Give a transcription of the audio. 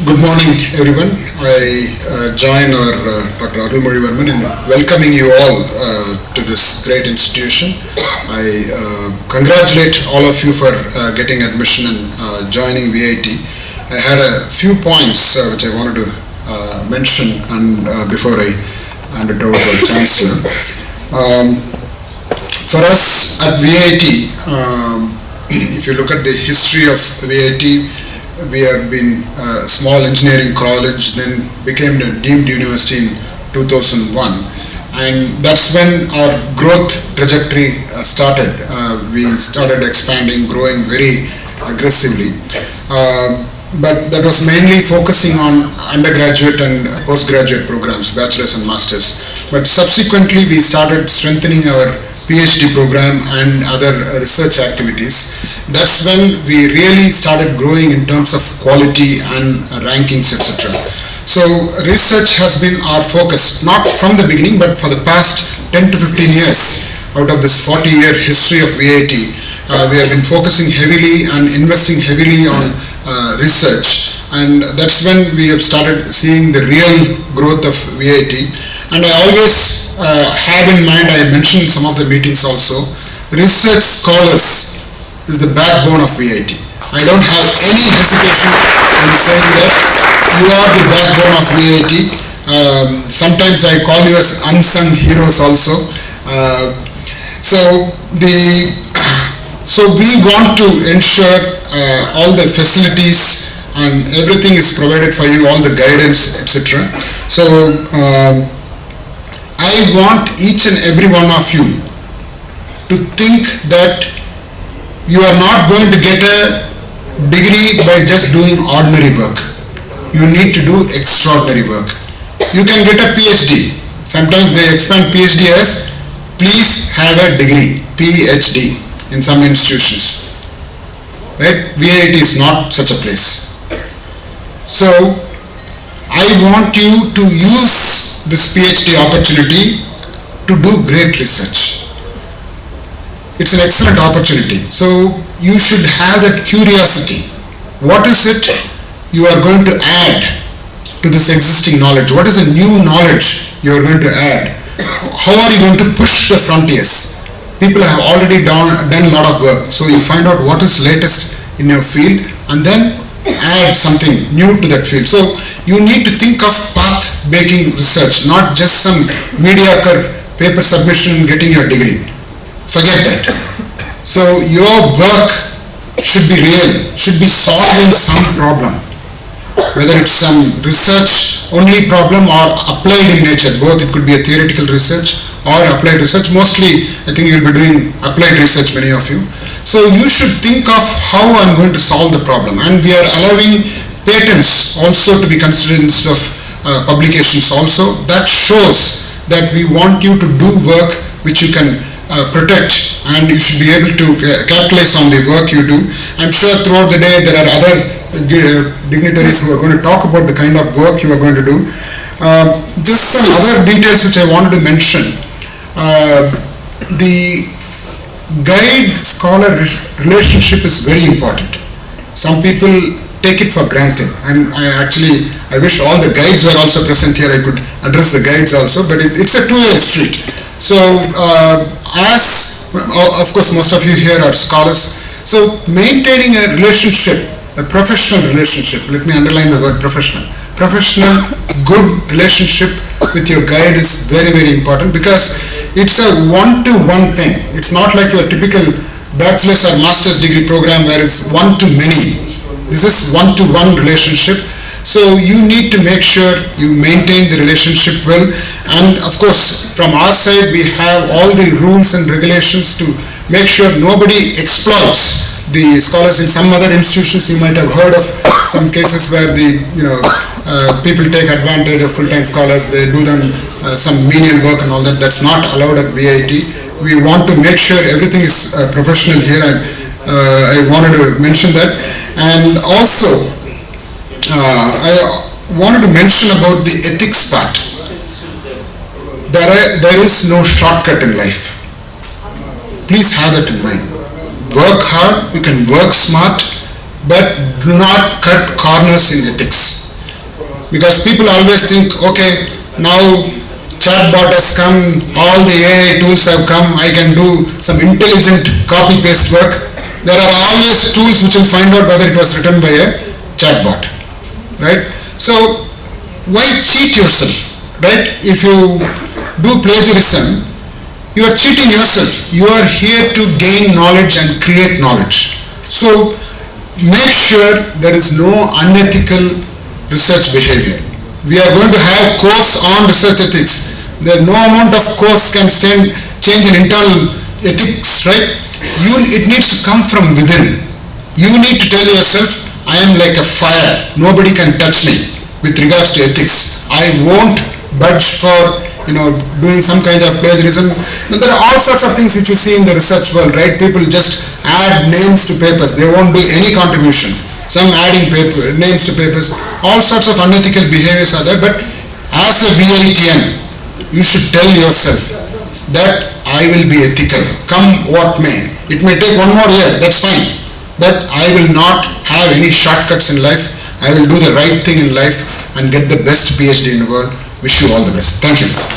Good morning, everyone. I join our Dr. Arul Modivarman in welcoming you all to this great institution. I congratulate all of you for getting admission and joining VIT. I had a few points which I wanted to mention and before I hand it over to our Chancellor. For us at VIT, if you look at the history of VIT, we have been a small engineering college, then became a deemed university in 2001, and that's when our growth trajectory started. We started expanding, growing very aggressively, but that was mainly focusing on undergraduate and postgraduate programs, bachelor's and master's. But subsequently we started strengthening our Ph.D. program and other research activities. That's when we really started growing in terms of quality and rankings, etc. So research has been our focus, not from the beginning, but for the past 10 to 15 years. Out of this 40-year history of VIT, we have been focusing heavily and investing heavily on research, and that's when we have started seeing the real growth of VIT. And I always have in mind, I mentioned in some of the meetings also, research scholars is the backbone of VIT. I don't have any hesitation in saying that you are the backbone of VIT. Sometimes I call you as unsung heroes also. So we want to ensure all the facilities and everything is provided for you, all the guidance, etc. So I want each and every one of you to think that you are not going to get a degree by just doing ordinary work. You need to do extraordinary work. You can get a PhD. Sometimes they expand PhD as please have a degree, Ph.D. in some institutions. Right? VIT is not such a place. So I want you to use this PhD opportunity to do great research. It's an excellent opportunity. So you should have that curiosity. What is it you are going to add to this existing knowledge? What is the new knowledge you are going to add? How are you going to push the frontiers? People have already done a lot of work. So you find out what is latest in your field and then add something new to that field. So you need to think of path-breaking research, not just some mediocre paper submission and getting your degree. Forget that. So your work should be real, should be solving some problem, whether it's some research only problem or applied in nature. Both, it could be a theoretical research or applied research. Mostly I think you'll be doing applied research, many of you. So you should think of how I'm going to solve the problem, and we are allowing patents also to be considered instead of publications also. That shows that we want you to do work which you can protect, and you should be able to capitalize on the work you do. I'm sure throughout the day there are other dignitaries who are going to talk about the kind of work you are going to do. Just some other details which I wanted to mention. The guide-scholar relationship is very important. Some people take it for granted, and I wish all the guides were also present here. I could address the guides also, but it's a two-way street. So of course most of you here are scholars, so maintaining a relationship, a professional relationship, let me underline the word professional, good relationship with your guide is very, very important, because it's a one-to-one thing. It's not like your typical bachelor's or master's degree program where it's one-to-many. This is one-to-one relationship. So you need to make sure you maintain the relationship well, and of course from our side we have all the rules and regulations to make sure nobody exploits the scholars. In some other institutions you might have heard of some cases where the people take advantage of full-time scholars. They do them some menial work and all that. That's not allowed at VIT. We want to make sure everything is professional here, and I wanted to mention that. And also I wanted to mention about the ethics part. There is no shortcut in life. Please have that in mind. Work hard, you can work smart, but do not cut corners in ethics. Because people always think, okay, now chatbot has come, all the AI tools have come, I can do some intelligent copy-paste work. There are always tools which will find out whether it was written by a chatbot, right? So why cheat yourself, right? If you do plagiarism, you are cheating yourself. You are here to gain knowledge and create knowledge. So make sure there is no unethical research behavior. We are going to have course on research ethics. There no amount of course can change an internal ethics, right? It needs to come from within. You need to tell yourself, I am like a fire. Nobody can touch me with regards to ethics. I won't budge for doing some kind of plagiarism. Now, there are all sorts of things which you see in the research world, right? People just add names to papers. They won't do any contribution. Some adding names to papers. All sorts of unethical behaviors are there. But as a VITN, you should tell yourself that I will be ethical, come what may. It may take 1 more year, that's fine. But I will not have any shortcuts in life. I will do the right thing in life and get the best PhD in the world. Wish you all the best. Thank you.